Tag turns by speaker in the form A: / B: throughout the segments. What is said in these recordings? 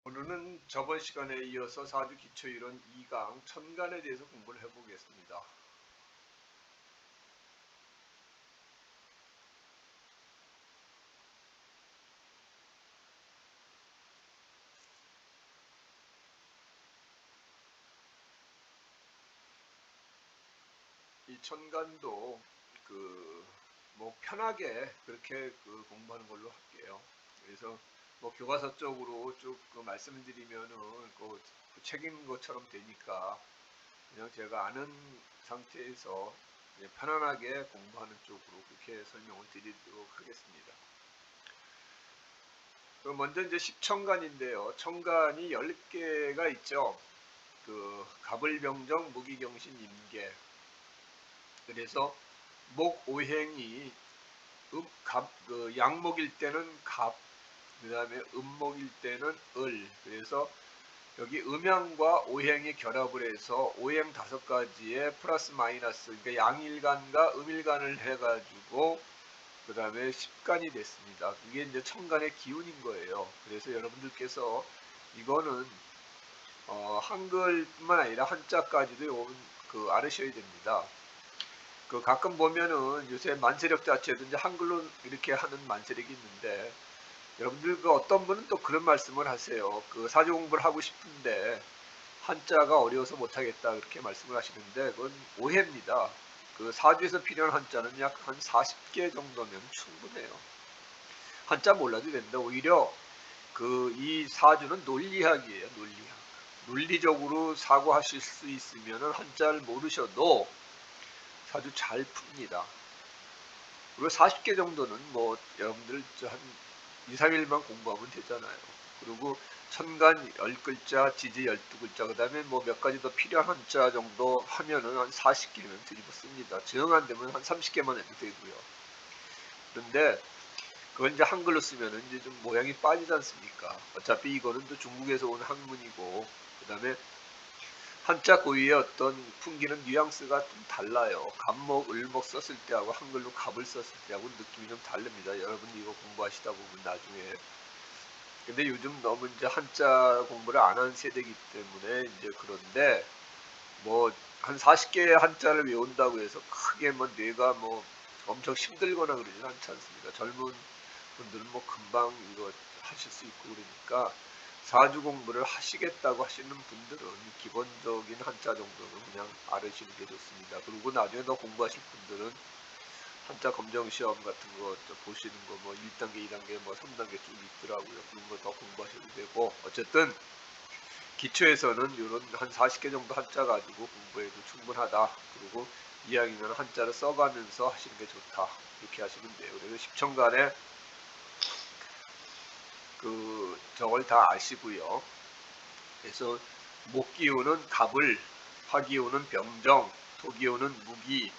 A: 오늘은 저번 시간에 이어서 사주 기초이론 2강 천간에 대해서 공부를 해보겠습니다. 이 천간도 뭐 편하게 그렇게 공부하는 걸로 할게요. 그래서 뭐 교과서 쪽으로 쭉 말씀을 드리면은 책인 것처럼 되니까 그냥 제가 아는 상태에서 편안하게 공부하는 쪽으로 그렇게 설명을 드리도록 하겠습니다. 먼저 이제 십천간인데요. 천간이 10개가 있죠. 갑을병정, 무기경신, 임계. 그래서 목오행이 양목일 때는 갑, 그 다음에 음목일 때는 을. 그래서 여기 음양과 오행이 결합을 해서 오행 5가지에 플러스 마이너스, 그러니까 양일간과 음일간을 해가지고 그 다음에 10간이 됐습니다. 그게 이제 천간의 기운인 거예요. 그래서 여러분들께서 이거는 한글뿐만 아니라 한자까지도 알으셔야 됩니다. 가끔 보면은 요새 만세력 자체도 이제 한글로 이렇게 하는 만세력이 있는데, 여러분들 어떤 분은 또 그런 말씀을 하세요. 사주 공부를 하고 싶은데 한자가 어려워서 못하겠다 그렇게 말씀을 하시는데, 그건 오해입니다. 사주에서 필요한 한자는 약 한 40개 정도면 충분해요. 한자 몰라도 된다. 오히려 이 사주는 논리학이에요. 논리학. 논리적으로 사고하실 수 있으면 한자를 모르셔도 사주 잘 풉니다. 그리고 40개 정도는 뭐 여러분들 한 2, 3일만 공부하면 되잖아요. 그리고 천간 10글자, 지지 12글자, 그 다음에 뭐 몇 가지 더 필요한 한자 정도 하면은 한 40개면 드리겠습니다. 정 안 되면 한 30개만 해도 되고요. 그런데 그걸 이제 한글로 쓰면은 이제 좀 모양이 빠지지 않습니까? 어차피 이거는 또 중국에서 온 학문이고, 그 다음에 한자 고유의 어떤 풍기는 뉘앙스가 좀 달라요. 갑목, 을목 썼을 때하고 한글로 갑을 썼을 때하고 느낌이 좀 다릅니다. 여러분이 이거 공부하시다 보면 나중에. 근데 요즘 너무 이제 한자 공부를 안 하는 세대이기 때문에 이제 그런데 뭐 한 40개의 한자를 외운다고 해서 크게 뭐 뇌가 뭐 엄청 힘들거나 그러진 않지 않습니다. 젊은 분들은 뭐 금방 이거 하실 수 있고 그러니까 사주 공부를 하시겠다고 하시는 분들은 기본적인 한자 정도는 그냥 알으시는 게 좋습니다. 그리고 나중에 더 공부하실 분들은 한자 검정 시험 같은 거 보시는 거 뭐 1단계, 2단계, 뭐 3단계 쭉 있더라고요. 그런 거 더 공부하셔도 되고, 어쨌든 기초에서는 이런 한 40개 정도 한자 가지고 공부해도 충분하다. 그리고 이왕이면 한자를 써가면서 하시는 게 좋다. 이렇게 하시면 돼요. 그래서 십천간에 저걸 다 아시고요. 그래서 목기운은 갑을, 화기운은 병정, 토기운은 무기,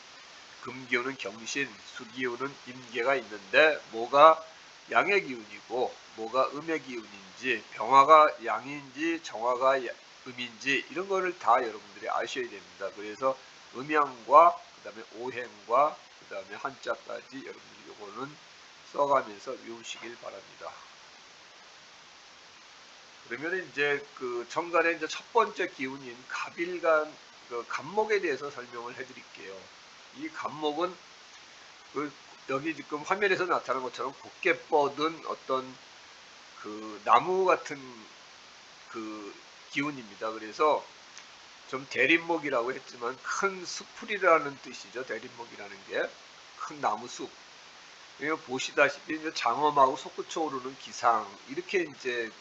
A: 금기운은 경신, 수기운은 임계가 있는데 뭐가 양의 기운이고 뭐가 음의 기운인지, 병화가 양인지 정화가 음인지 이런 거를 다 여러분들이 아셔야 됩니다. 그래서 음양과 그 다음에 오행과 그 다음에 한자까지 여러분들이 요거는 써가면서 외우시길 바랍니다. 그러면 이제 천간의 이제 첫 번째 기운인 갑일간 갑목에 대해서 설명을 해드릴게요. 이 갑목은 여기 지금 화면에서 나타난 것처럼 곱게 뻗은 어떤 나무 같은 기운입니다. 그래서 좀 대림목이라고 했지만 큰 수풀이라는 뜻이죠. 대림목이라는 게 큰 나무 숲. 보시다시피 이제 장엄하고 솟구쳐 오르는 기상 이렇게 이제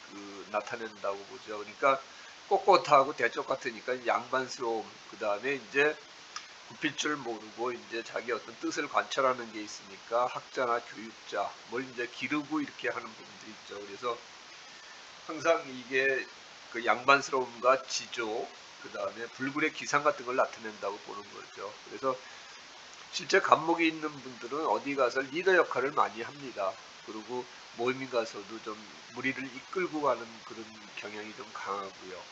A: 나타낸다고 보죠. 그러니까 꼿꼿하고 대쪽 같으니까 양반스러움, 그 다음에 이제 굽힐 줄 모르고 이제 자기 어떤 뜻을 관철하는 게 있으니까 학자나 교육자 뭘 이제 기르고 이렇게 하는 부분들이 있죠. 그래서 항상 이게 양반스러움과 지조, 그 다음에 불굴의 기상 같은 걸 나타낸다고 보는 거죠. 그래서 실제 갑목이 있는 분들은 어디 가서 리더 역할을 많이 합니다. 그리고 모임 가서도 좀 무리를 이끌고 가는 그런 경향이 좀 강하고요.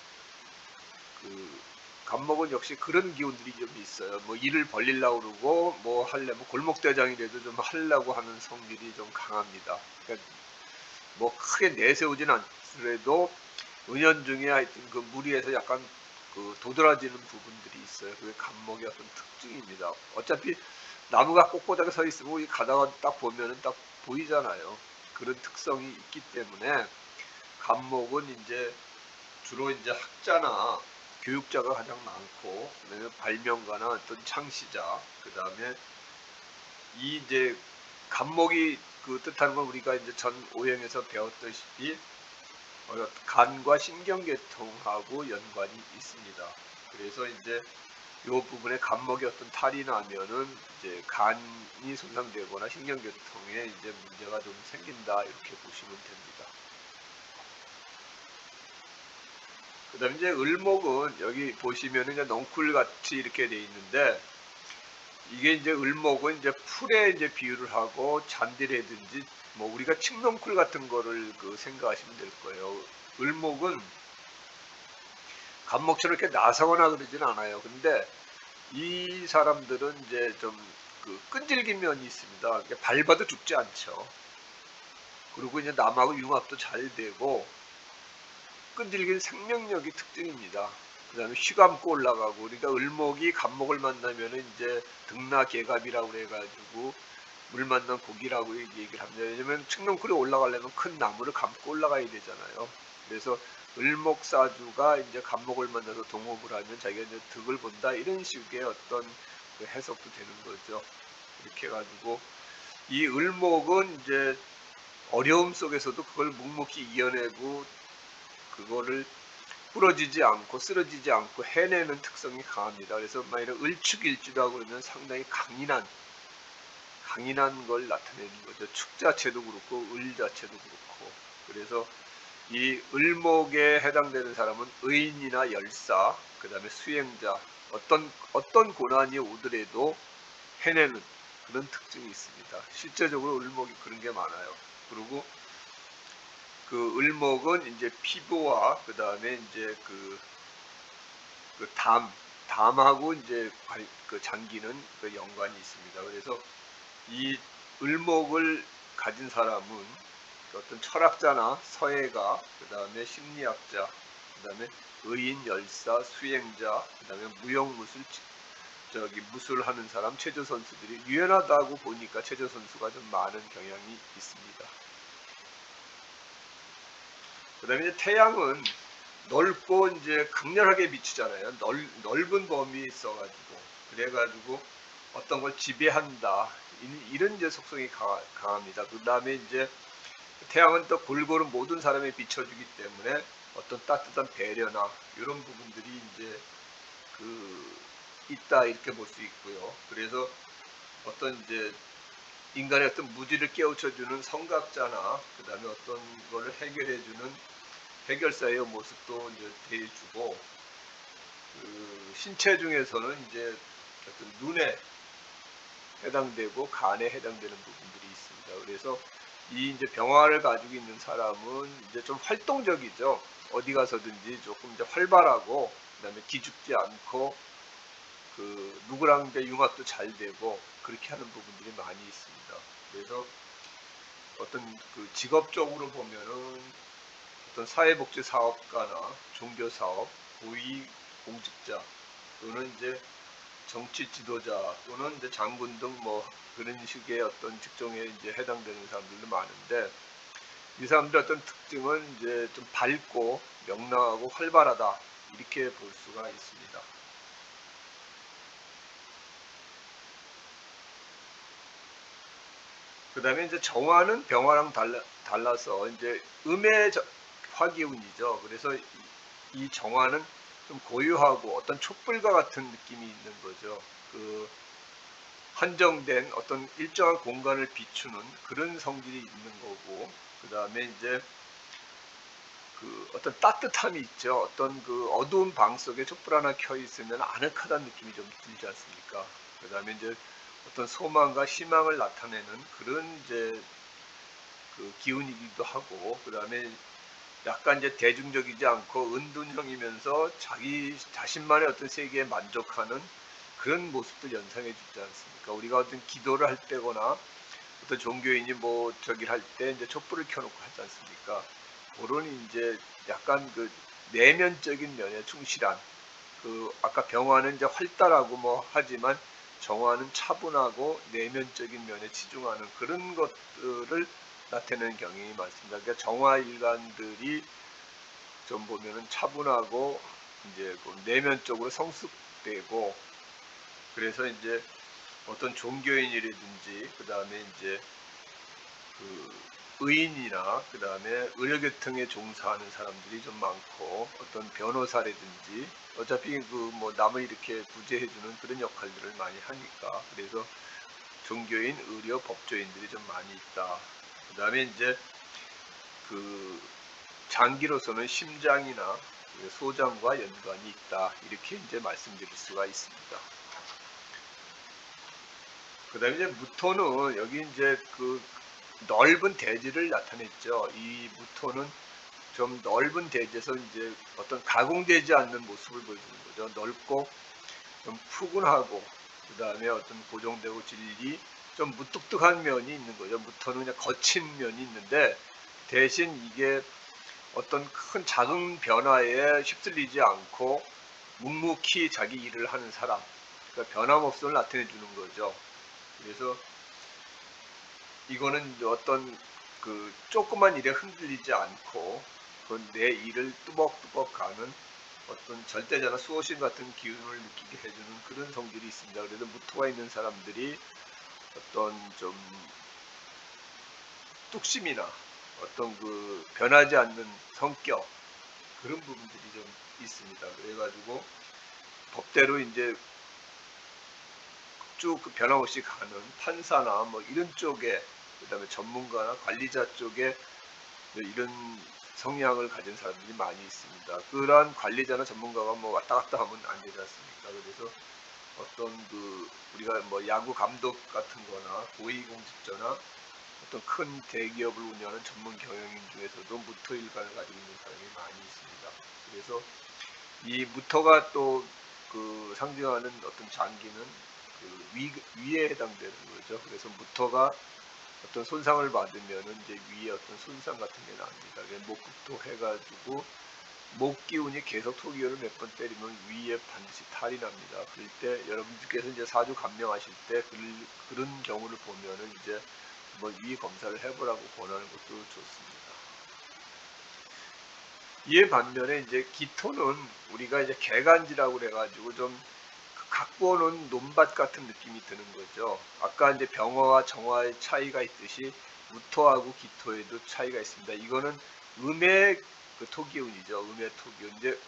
A: 갑목은 역시 그런 기운들이 좀 있어요. 뭐 일을 벌리려고 그러고 뭐 하려면 골목대장이라도 좀 하려고 하는 성질이 좀 강합니다. 그러니까 뭐 크게 내세우진 않더라도 은연중에 하여튼 그 무리에서 약간 그 도드라지는 부분들이 있어요. 그게 간목의 어떤 특징입니다. 어차피 나무가 꼿꼿하게 서 있으면 이 가다가 딱 보면은 딱 보이잖아요. 그런 특성이 있기 때문에 간목은 이제 주로 이제 학자나 교육자가 가장 많고, 그다음에 발명가나 어떤 창시자, 그다음에 이 이제 간목이 그 뜻하는 건 우리가 이제 전 오형에서 배웠다시피 간과 신경계통하고 연관이 있습니다. 그래서 이제 이 부분에 간목에 어떤 탈이 나면은 이제 간이 손상되거나 신경계통에 이제 문제가 좀 생긴다, 이렇게 보시면 됩니다. 그 다음에 이제 을목은 여기 보시면은 이제 넝쿨 같이 이렇게 돼 있는데, 이게 이제 을목은 이제 풀에 이제 비유를 하고 잔디라든지 뭐 우리가 칡넝쿨 같은 거를 그 생각하시면 될 거예요. 을목은 간목처럼 이렇게 나서거나 그러진 않아요. 근데 이 사람들은 이제 좀 그 끈질긴 면이 있습니다. 밟아도 죽지 않죠. 그리고 이제 남하고 융합도 잘 되고 끈질긴 생명력이 특징입니다. 그 다음에 휘감고 올라가고, 그러니까 을목이 간목을 만나면은 이제 등나개갑이라고 그래가지고 물 만난 고기라고 얘기를 합니다. 왜냐면 칡넝쿨에 올라가려면 큰 나무를 감고 올라가야 되잖아요. 그래서 을목사주가 이제 간목을 만나서 동업을 하면 자기가 이제 득을 본다, 이런 식의 어떤 그 해석도 되는 거죠. 이렇게 해가지고 이 을목은 이제 어려움 속에서도 그걸 묵묵히 이겨내고 그거를 부러지지 않고 쓰러지지 않고 해내는 특성이 강합니다. 그래서 만약에 을축일주라고 그러면 상당히 강인한 걸 나타내는 거죠. 축 자체도 그렇고 을 자체도 그렇고. 그래서 이 을목에 해당되는 사람은 의인이나 열사, 그 다음에 수행자, 어떤 고난이 오더라도 해내는 그런 특징이 있습니다. 실제적으로 을목이 그런 게 많아요. 그리고 그 을목은 이제 피부와 그 다음에 이제 담하고 이제 그 장기는 그 연관이 있습니다. 그래서 이 을목을 가진 사람은 어떤 철학자나 서예가, 그 다음에 심리학자, 그 다음에 의인, 열사, 수행자, 그 다음에 무용무술, 무술하는 사람, 체조 선수들이 유연하다고 보니까 체조 선수가 좀 많은 경향이 있습니다. 그 다음에 이제 태양은 넓고 이제 강렬하게 비추잖아요. 넓은 범위에 있어가지고, 그래가지고 어떤 걸 지배한다, 이런 이제 속성이 강합니다. 그 다음에 이제 태양은 또 골고루 모든 사람에 비춰주기 때문에 어떤 따뜻한 배려나 이런 부분들이 이제 그 있다, 이렇게 볼 수 있고요. 그래서 어떤 이제 인간의 어떤 무지를 깨우쳐주는 성각자나 그 다음에 어떤 거를 해결해주는 해결사의 모습도 이제 대해주고, 그 신체 중에서는 이제 어떤 눈에 해당되고 간에 해당되는 부분들이 있습니다. 그래서 이 이제 병화를 가지고 있는 사람은 이제 좀 활동적이죠. 어디 가서든지 조금 이제 활발하고, 그다음에 기죽지 않고 그 누구랑 이제 융합도 잘 되고, 그렇게 하는 부분들이 많이 있습니다. 그래서 어떤 그 직업적으로 보면은 어떤 사회복지 사업가나 종교사업, 고위 공직자, 또는 이제 정치 지도자, 또는 이제 장군 등 뭐 그런 식의 어떤 직종에 이제 해당되는 사람들도 많은데, 이 사람들의 어떤 특징은 이제 좀 밝고 명랑하고 활발하다, 이렇게 볼 수가 있습니다. 그 다음에 이제 정화는 병화랑 달라서 이제 음의 화기운이죠. 그래서 이 정화는 좀 고유하고 어떤 촛불과 같은 느낌이 있는 거죠. 그 한정된 어떤 일정한 공간을 비추는 그런 성질이 있는 거고, 그 다음에 이제 그 어떤 따뜻함이 있죠. 어떤 그 어두운 방 속에 촛불 하나 켜 있으면 아늑하다는 느낌이 좀 들지 않습니까? 그 다음에 이제 어떤 소망과 희망을 나타내는 그런 이제 그 기운이기도 하고, 그 다음에 약간 이제 대중적이지 않고 은둔형이면서 자기 자신만의 어떤 세계에 만족하는 그런 모습들 연상해 주지 않습니까? 우리가 어떤 기도를 할 때거나 어떤 종교인이 뭐 저기를 할 때 이제 촛불을 켜놓고 하지 않습니까? 그런 이제 약간 그 내면적인 면에 충실한, 아까 병화는 이제 활달하고 뭐 하지만 정화는 차분하고 내면적인 면에 치중하는 그런 것들을 나타내는 경향이 많습니다. 그러니까 정화 일간들이 좀 보면은 차분하고 이제 그 내면적으로 성숙되고, 그래서 이제 어떤 종교인이라든지 그 다음에 이제 그 의인이나 그 다음에 의료계통에 종사하는 사람들이 좀 많고, 어떤 변호사라든지 어차피 그 뭐 남을 이렇게 구제해주는 그런 역할들을 많이 하니까, 그래서 종교인, 의료, 법조인들이 좀 많이 있다. 그 다음에 이제 그 장기로서는 심장이나 소장과 연관이 있다. 이렇게 이제 말씀드릴 수가 있습니다. 그 다음에 이제 무토는 여기 이제 그 넓은 대지를 나타냈죠. 이 무토는 좀 넓은 대지에서 이제 어떤 가공되지 않는 모습을 보여주는 거죠. 넓고 좀 푸근하고, 그 다음에 어떤 고정되고 질이 좀 무뚝뚝한 면이 있는 거죠. 무토는 그냥 거친 면이 있는데, 대신 이게 어떤 큰 작은 변화에 휩쓸리지 않고 묵묵히 자기 일을 하는 사람, 그러니까 변함없음을 나타내 주는 거죠. 그래서 이거는 어떤 그 조그만 일에 흔들리지 않고 내 일을 뚜벅뚜벅 가는 어떤 절대자나 수호신 같은 기운을 느끼게 해주는 그런 성질이 있습니다. 그래서 무토가 있는 사람들이 어떤 좀 뚝심이나 어떤 그 변하지 않는 성격, 그런 부분들이 좀 있습니다. 그래가지고 법대로 이제 쭉 변함없이 가는 판사나 뭐 이런 쪽에, 그 다음에 전문가나 관리자 쪽에 이런 성향을 가진 사람들이 많이 있습니다. 그러한 관리자나 전문가가 뭐 왔다 갔다 하면 안 되지 않습니까? 그래서 어떤 그 우리가 뭐 야구 감독 같은 거나 고위공직자나 어떤 큰 대기업을 운영하는 전문 경영인 중에서도 무토 일간을 가지고 있는 사람이 많이 있습니다. 그래서 이 무토가 또 그 상징하는 어떤 장기는 그 위에 해당되는 거죠. 그래서 무토가 어떤 손상을 받으면은 이제 위에 어떤 손상 같은 게 납니다. 목극토 해가지고 목 기운이 계속 토 기운을 몇 번 때리면 위에 반드시 탈이 납니다. 그럴 때 여러분들께서 이제 사주 감명하실 때 그런 경우를 보면은 이제 한번 위 검사를 해보라고 권하는 것도 좋습니다. 이에 반면에 이제 기토는 우리가 이제 개간지라고 그래가지고 좀 갖고는 논밭 같은 느낌이 드는 거죠. 아까 이제 병화와 정화의 차이가 있듯이 무토하고 기토에도 차이가 있습니다. 이거는 음의 그 토기운이죠. 음의 토기운. 이제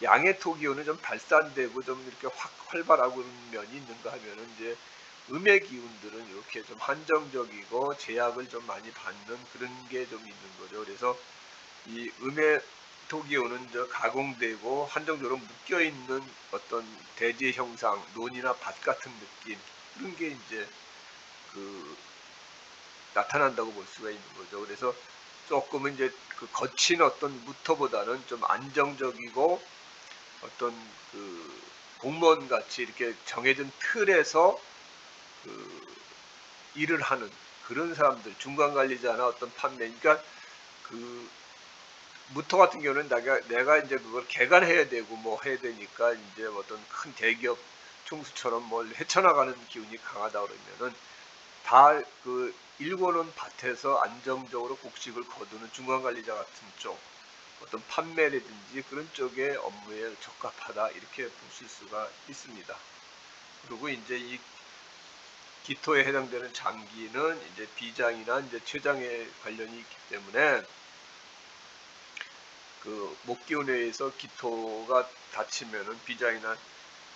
A: 양의 토기운은 좀 발산되고 좀 이렇게 확 활발하고 그런 면이 있는가 하면은 이제 음의 기운들은 이렇게 좀 한정적이고 제약을 좀 많이 받는 그런 게 좀 있는 거죠. 그래서 이 음의 토기오는 가공되고 한정적으로 묶여있는 어떤 대지 형상, 논이나 밭 같은 느낌, 그런 게 이제 그 나타난다고 볼 수가 있는 거죠. 그래서 조금은 이제 그 거친 어떤 무토보다는 좀 안정적이고 어떤 그 공무원 같이 이렇게 정해진 틀에서 그 일을 하는 그런 사람들, 중간 관리자나 어떤 판매, 그러니까 그 무토 같은 경우는 내가 이제 그걸 개간해야 되고 뭐 해야 되니까 이제 어떤 큰 대기업 총수처럼 뭘 헤쳐나가는 기운이 강하다 그러면은 다 그 일궈놓은 밭에서 안정적으로 곡식을 거두는 중간관리자 같은 쪽, 어떤 판매라든지 그런 쪽의 업무에 적합하다, 이렇게 보실 수가 있습니다. 그리고 이제 이 기토에 해당되는 장기는 이제 비장이나 이제 췌장에 관련이 있기 때문에 그 목기운에 의해서 기토가 다치면은 비장이나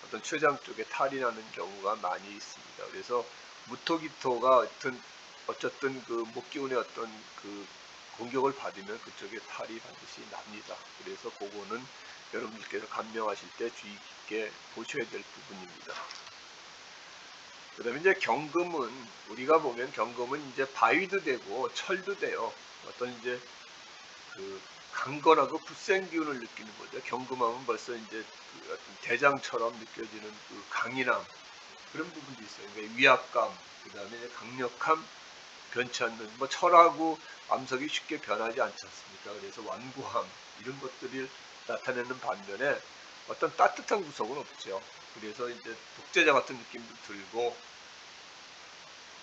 A: 어떤 췌장 쪽에 탈이 나는 경우가 많이 있습니다. 그래서 무토기토가 어쨌든 그 목기운의 어떤 그 공격을 받으면 그쪽에 탈이 반드시 납니다. 그래서 그거는 여러분들께서 감명하실 때 주의 깊게 보셔야 될 부분입니다. 그 다음에 이제 경금은, 우리가 보면 경금은 이제 바위도 되고 철도 돼요. 어떤 이제 그 강건하고 굳센 기운을 느끼는 거죠. 경금하면 벌써 이제 그 어떤 대장처럼 느껴지는 그 강인함, 그런 부분도 있어요. 그러니까 위압감, 그 다음에 강력함, 변치 않는, 뭐 철하고 암석이 쉽게 변하지 않지 않습니까? 그래서 완고함 이런 것들을 나타내는 반면에 어떤 따뜻한 구석은 없죠. 그래서 이제 독재자 같은 느낌도 들고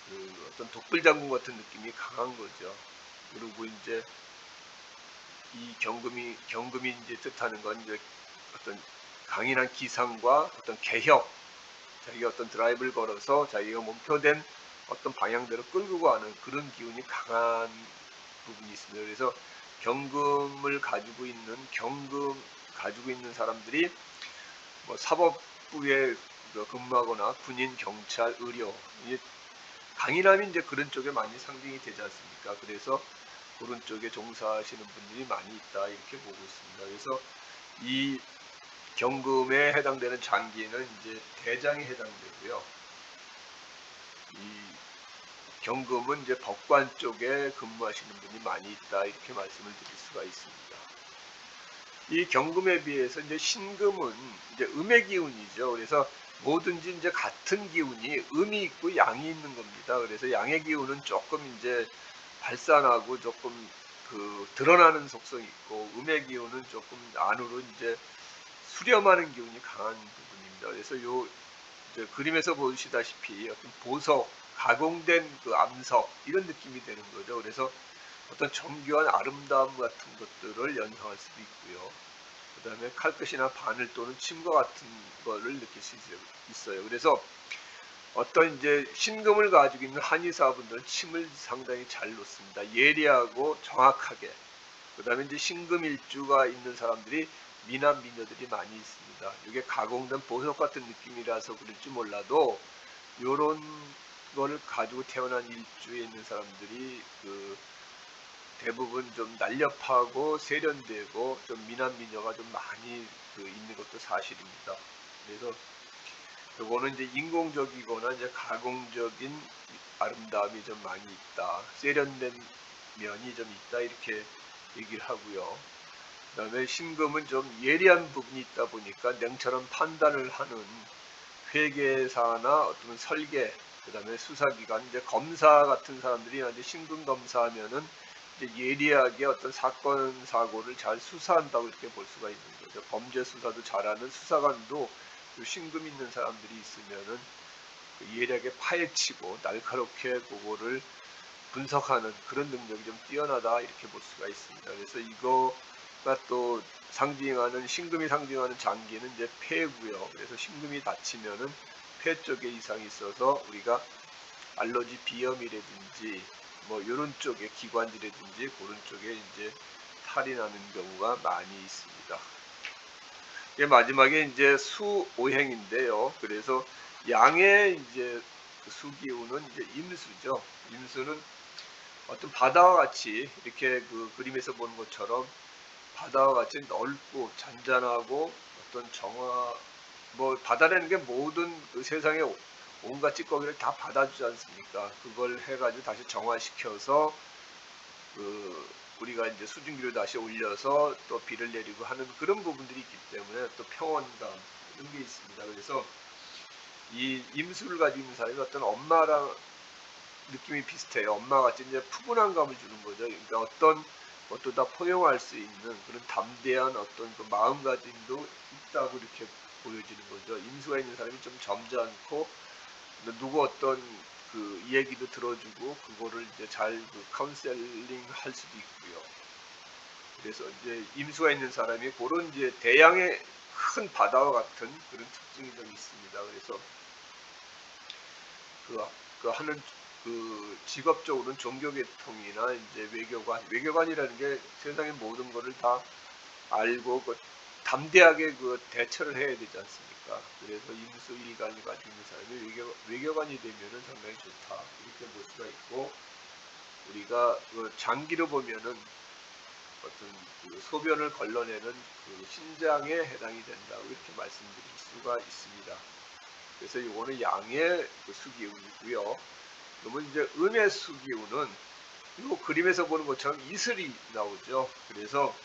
A: 그 어떤 독불장군 같은 느낌이 강한 거죠. 그리고 이제 이 경금이 이제 뜻하는 건 이제 어떤 강인한 기상과 어떤 개혁, 자기가 어떤 드라이브를 걸어서 자기가 목표된 어떤 방향대로 끌고 가는 그런 기운이 강한 부분이 있습니다. 그래서 경금 가지고 있는 사람들이 뭐 사법부에 근무하거나 군인, 경찰, 의료, 강인함이 이제 그런 쪽에 많이 상징이 되지 않습니까? 그래서 그런 쪽에 종사하시는 분들이 많이 있다 이렇게 보고 있습니다. 그래서 이 경금에 해당되는 장기는 이제 대장에 해당되고요. 이 경금은 이제 법관 쪽에 근무하시는 분이 많이 있다 이렇게 말씀을 드릴 수가 있습니다. 이 경금에 비해서 이제 신금은 이제 음의 기운이죠. 그래서 뭐든지 이제 같은 기운이 음이 있고 양이 있는 겁니다. 그래서 양의 기운은 조금 이제 발산하고 조금 드러나는 속성이 있고, 음의 기운은 조금 안으로 이제 수렴하는 기운이 강한 부분입니다. 그래서 요 이제 그림에서 보시다시피 어떤 보석, 가공된 그 암석 이런 느낌이 되는 거죠. 그래서 어떤 정교한 아름다움 같은 것들을 연상할 수도 있고요. 그 다음에 칼끝이나 바늘 또는 침과 같은 거를 느낄 수 있어요. 그래서 어떤 이제 신금을 가지고 있는 한의사분들은 침을 상당히 잘 놓습니다. 예리하고 정확하게. 그 다음에 이제 신금일주가 있는 사람들이 미남 미녀들이 많이 있습니다. 이게 가공된 보석 같은 느낌이라서 그럴지 몰라도 요런 거를 가지고 태어난 일주에 있는 사람들이 대부분 좀 날렵하고 세련되고 좀 미남 미녀가 좀 많이 있는 것도 사실입니다. 그래서 요거는 이제 인공적이거나 이제 가공적인 아름다움이 좀 많이 있다, 세련된 면이 좀 있다 이렇게 얘기를 하고요. 그 다음에 신금은 좀 예리한 부분이 있다 보니까 냉철한 판단을 하는 회계사나 어떤 설계, 그 다음에 수사기관, 이제 검사 같은 사람들이 이제 신금 검사하면은 이제 예리하게 어떤 사건 사고를 잘 수사한다고 이렇게 볼 수가 있는 거죠. 범죄 수사도 잘하는 수사관도 신금 있는 사람들이 있으면은 예리하게 파헤치고 날카롭게 그거를 분석하는 그런 능력이 좀 뛰어나다 이렇게 볼 수가 있습니다. 그래서 이거가 또 상징하는, 신금이 상징하는 장기는 이제 폐고요. 그래서 신금이 닫히면은 폐 쪽에 이상이 있어서 우리가 알러지 비염이라든지 뭐 이런 쪽에 기관지라든지 그런 쪽에 이제 탈이 나는 경우가 많이 있습니다. 마지막에 이제 수오행인데요. 그래서 양의 이제 수기운은 이제 임수죠. 임수는 어떤 바다와 같이 이렇게 그림에서 보는 것처럼 바다와 같이 넓고 잔잔하고 어떤 뭐 바다라는 게 모든 세상에 온갖 찌꺼기를 다 받아주지 않습니까? 그걸 해가지고 다시 정화시켜서 우리가 이제 수증기를 다시 올려서 또 비를 내리고 하는 그런 부분들이 있기 때문에 또 평온감 이런 게 있습니다. 그래서 이 임수를 가지고 있는 사람이 어떤 엄마랑 느낌이 비슷해요. 엄마같이 이제 푸근한 감을 주는 거죠. 그러니까 어떤 것도 다 포용할 수 있는 그런 담대한 어떤 그 마음가짐도 있다고 이렇게 보여지는 거죠. 임수가 있는 사람이 좀 점잖고 누구 어떤 얘기도 들어주고 그거를 이제 잘 카운셀링 할 수도 있고요. 그래서 이제 임수가 있는 사람이 그런 이제 대양의 큰 바다와 같은 그런 특징이 좀 있습니다. 그래서 하는 직업적으로는 종교계통이나 이제 외교관이라는 게 세상의 모든 것을 다 알고 담대하게 대처를 해야 되지 않습니까? 그래서 임수일간이 가지고 있는 사람이 외교관이 되면은 상당히 좋다 이렇게 볼 수가 있고, 우리가 장기로 보면은 어떤 소변을 걸러내는 신장에 해당이 된다고 이렇게 말씀드릴 수가 있습니다. 그래서 이거는 양의 수기운이고요. 그러면 이제 음의 수기운은 이 그림에서 보는 것처럼 이슬이 나오죠. 그래서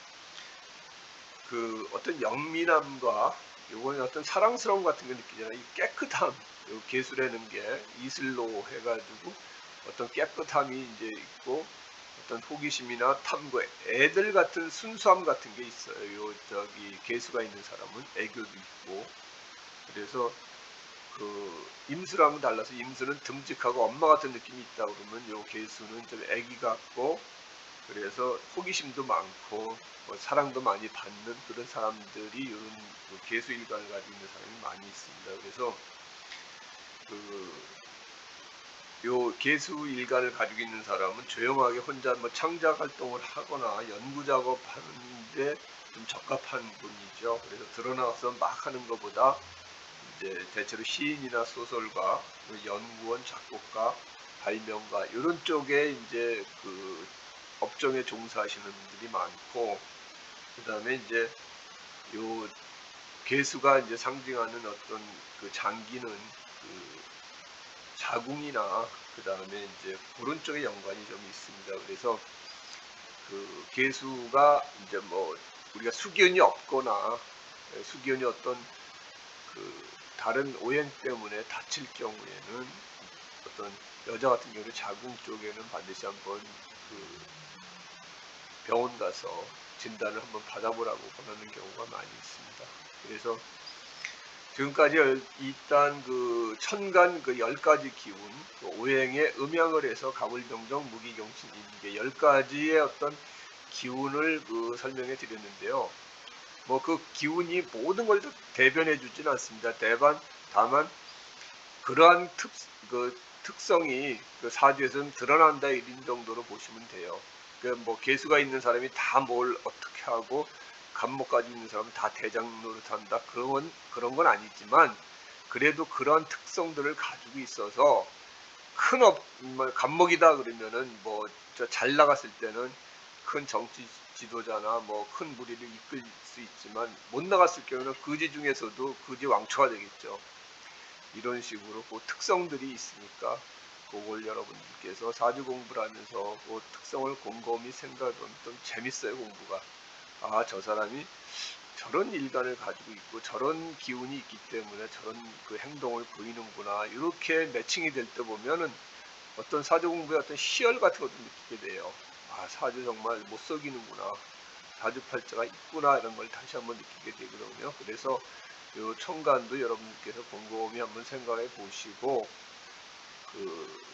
A: 어떤 영민함과 요거는 어떤 사랑스러움 같은 걸 느끼잖아요. 이 깨끗함, 요 개수라는 게 이슬로 해가지고 어떤 깨끗함이 이제 있고 어떤 호기심이나 탐구, 애들 같은 순수함 같은 게 있어요. 요 저기 개수가 있는 사람은 애교도 있고. 그래서 그 임수랑은 달라서 임수는 듬직하고 엄마 같은 느낌이 있다 그러면 요 개수는 좀 애기 같고, 그래서 호기심도 많고 뭐 사랑도 많이 받는 그런 사람들이 이런 그 개수 일간을 가지고 있는 사람이 많이 있습니다. 그래서 그 요 개수 일간을 가지고 있는 사람은 조용하게 혼자 뭐 창작 활동을 하거나 연구 작업하는데 좀 적합한 분이죠. 그래서 드러나서 막 하는 것보다 이제 대체로 시인이나 소설가, 연구원, 작곡가, 발명가 이런 쪽에 이제 그 업종에 종사하시는 분들이 많고, 그 다음에 이제 요 개수가 이제 상징하는 어떤 그 장기는 그 자궁이나 그 다음에 이제 그런 쪽에 연관이 좀 있습니다. 그래서 그 개수가 이제 뭐 우리가 수견이 없거나 수견이 어떤 그 다른 오행 때문에 다칠 경우에는 어떤 여자 같은 경우는 자궁 쪽에는 반드시 한번 그 병원 가서 진단을 한번 받아보라고 권하는 경우가 많이 있습니다. 그래서 지금까지 일단 그 천간 그 10가지 기운, 그 오행의 음양을 해서 가물병정, 무기경신, 인계 10가지의 어떤 기운을 그 설명해 드렸는데요. 뭐 그 기운이 모든 걸 대변해 주지는 않습니다. 다만 그러한 그 특성이 그 사주에서는 드러난다 이런 정도로 보시면 돼요. 그 뭐 개수가 있는 사람이 다 뭘 어떻게 하고 간목 가지고 있는 사람은 다 대장 노릇한다, 그런 건 아니지만, 그래도 그런 특성들을 가지고 있어서 뭐 간목이다 그러면은 뭐 저 잘 나갔을 때는 큰 정치 지도자나 뭐 큰 무리를 이끌 수 있지만, 못 나갔을 경우는 거지 중에서도 거지 왕초가 되겠죠. 이런 식으로 그 특성들이 있으니까 그걸 여러분들께서 사주 공부를 하면서 그 특성을 곰곰이 생각하면 좀 재밌어요, 공부가. 아, 저 사람이 저런 일간을 가지고 있고 저런 기운이 있기 때문에 저런 그 행동을 보이는구나, 이렇게 매칭이 될 때 보면은 어떤 사주 공부의 어떤 희열 같은 것도 느끼게 돼요. 아, 사주 정말 못 속이는구나, 사주팔자가 있구나, 이런 걸 다시 한번 느끼게 되거든요. 그래서 요 천간도 여러분께서 곰곰이 한번 생각해 보시고 그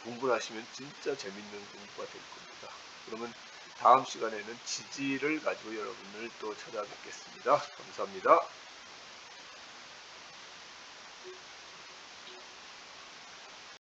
A: 공부를 하시면 진짜 재밌는 공부가 될 겁니다. 그러면 다음 시간에는 지지를 가지고 여러분을 또 찾아뵙겠습니다. 감사합니다.